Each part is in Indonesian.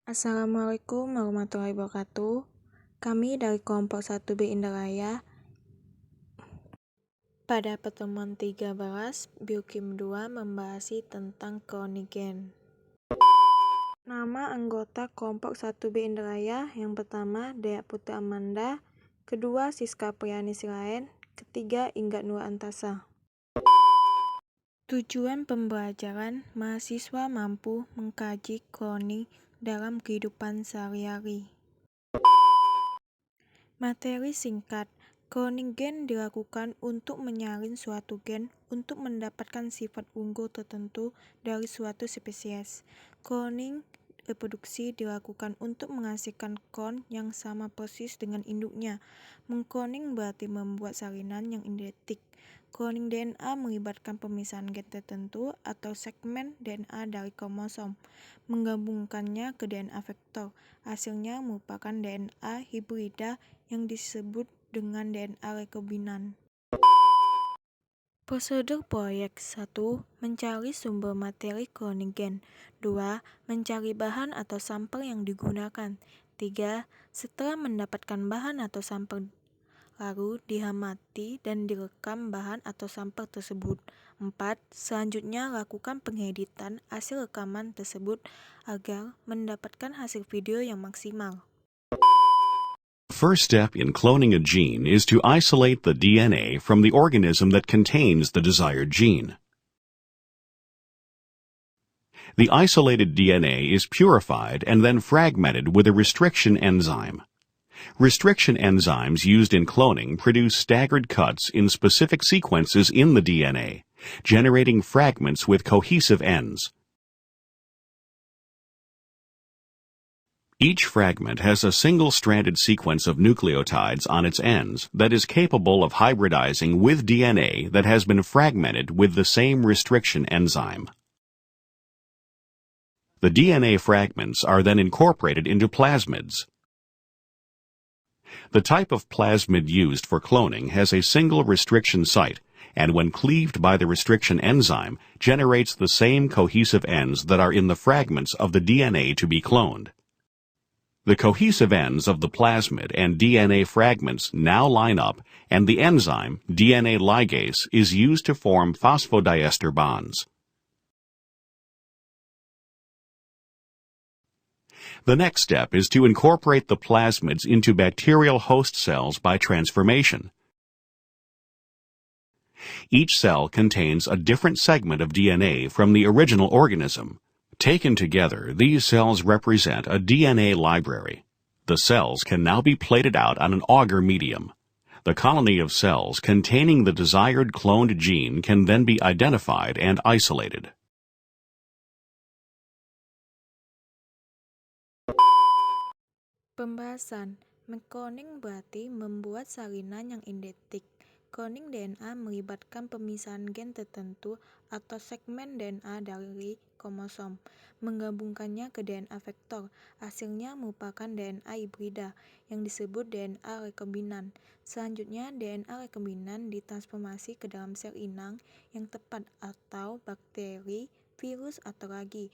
Assalamualaikum warahmatullahi wabarakatuh. Kami dari kelompok 1B Indralaya pada pertemuan 13 Biokim 2 membahas tentang klonigen. Nama anggota kelompok 1B Indralaya yang pertama Dea Putri Amanda, kedua Siska Priani Silaen, ketiga Inggat Nur Antasa. Tujuan pembelajaran mahasiswa mampu mengkaji kloning dalam kehidupan sehari-hari. Materi singkat. Kloning gen dilakukan untuk menyalin suatu gen untuk mendapatkan sifat unggul tertentu dari suatu spesies. Kloning reproduksi dilakukan untuk menghasilkan klon yang sama persis dengan induknya. Mengkloning berarti membuat salinan yang identik. Kloning DNA melibatkan pemisahan gen tertentu atau segmen DNA dari kromosom, menggabungkannya ke DNA vektor. Hasilnya merupakan DNA hibrida yang disebut dengan DNA rekombinan. Prosedur proyek 1. Mencari sumber materi kloning gen. 2. Mencari bahan atau sampel yang digunakan. 3. Setelah mendapatkan bahan atau sampel, lalu diamati dan direkam bahan atau sampel tersebut. 4. Selanjutnya lakukan pengeditan hasil rekaman tersebut agar mendapatkan hasil video yang maksimal. The first step in cloning a gene is to isolate the DNA from the organism that contains the desired gene. The isolated DNA is purified and then fragmented with a restriction enzyme. Restriction enzymes used in cloning produce staggered cuts in specific sequences in the DNA, generating fragments with cohesive ends. Each fragment has a single-stranded sequence of nucleotides on its ends that is capable of hybridizing with DNA that has been fragmented with the same restriction enzyme. The DNA fragments are then incorporated into plasmids. The type of plasmid used for cloning has a single restriction site, and when cleaved by the restriction enzyme, generates the same cohesive ends that are in the fragments of the DNA to be cloned. The cohesive ends of the plasmid and DNA fragments now line up, and the enzyme, DNA ligase, is used to form phosphodiester bonds. The next step is to incorporate the plasmids into bacterial host cells by transformation. Each cell contains a different segment of DNA from the original organism. Taken together, these cells represent a DNA library. The cells can now be plated out on an agar medium. The colony of cells containing the desired cloned gene can then be identified and isolated. Pembahasan. Mengkloning berarti membuat salinan yang identik. Kloning DNA melibatkan pemisahan gen tertentu atau segmen DNA dari kromosom, menggabungkannya ke DNA vektor. Hasilnya merupakan DNA hibrida yang disebut DNA rekombinan. Selanjutnya, DNA rekombinan ditransformasi ke dalam sel inang yang tepat atau bakteri, virus, atau ragi,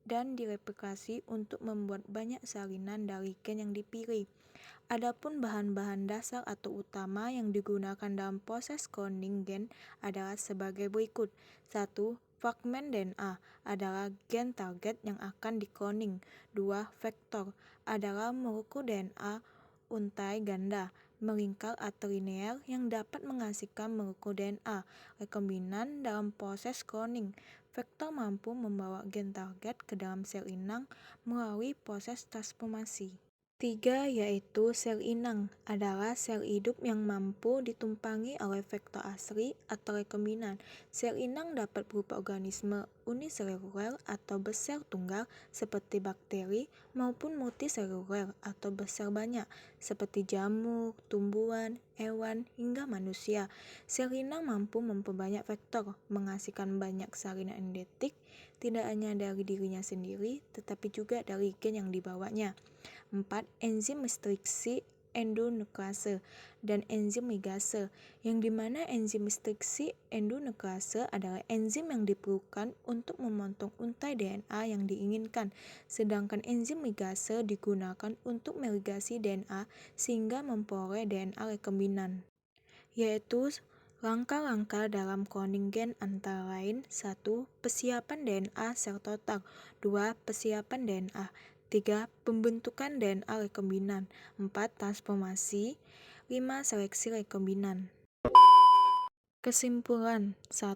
dan direplikasi untuk membuat banyak salinan dari gen yang dipilih. Adapun bahan-bahan dasar atau utama yang digunakan dalam proses cloning gen adalah sebagai berikut. 1. Fragmen DNA adalah gen target yang akan dikloning. 2. Vektor adalah molekul DNA untai ganda, melingkar atau linear yang dapat menghasilkan molekul DNA rekombinan dalam proses cloning. Vektor mampu membawa gen target ke dalam sel inang melalui proses transformasi. 3. Yaitu sel inang adalah sel hidup yang mampu ditumpangi oleh vektor asli atau rekombinan. Sel inang dapat berupa organisme uniseluler atau besar tunggal seperti bakteri maupun multiseluler atau besar banyak seperti jamur, tumbuhan, hewan, hingga manusia. Sel inang mampu memperbanyak vektor, menghasilkan banyak salinan endetik, tidak hanya dari dirinya sendiri, tetapi juga dari gen yang dibawanya. 4. Enzim restriksi endonuklease dan enzim ligase, yang dimana enzim restriksi endonuklease adalah enzim yang diperlukan untuk memotong untai DNA yang diinginkan, sedangkan enzim ligase digunakan untuk meligasi DNA sehingga memperoleh DNA rekombinan, yaitu langkah-langkah dalam cloning gen antara lain 1. Persiapan DNA sel total 2. Persiapan DNA 3. Pembentukan DNA rekombinan 4. Transformasi 5. Seleksi rekombinan. Kesimpulan 1.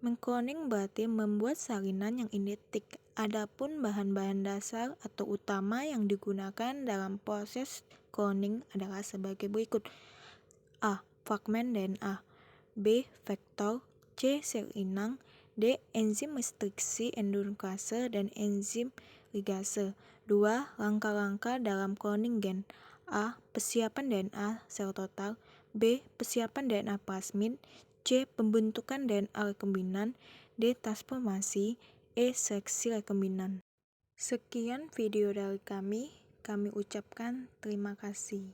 Mengkloning berarti membuat salinan yang identik. Adapun bahan-bahan dasar atau utama yang digunakan dalam proses cloning adalah sebagai berikut. A. Fragmen DNA B. Vektor C. Sel inang D. Enzim restriksi endonuklease dan enzim ligase. 2. Langkah-langkah dalam cloning gen. A. Persiapan DNA sel total B. Persiapan DNA plasmid C. Pembentukan DNA rekombinan D. Transformasi E. Seleksi rekombinan. Sekian video dari kami ucapkan terima kasih.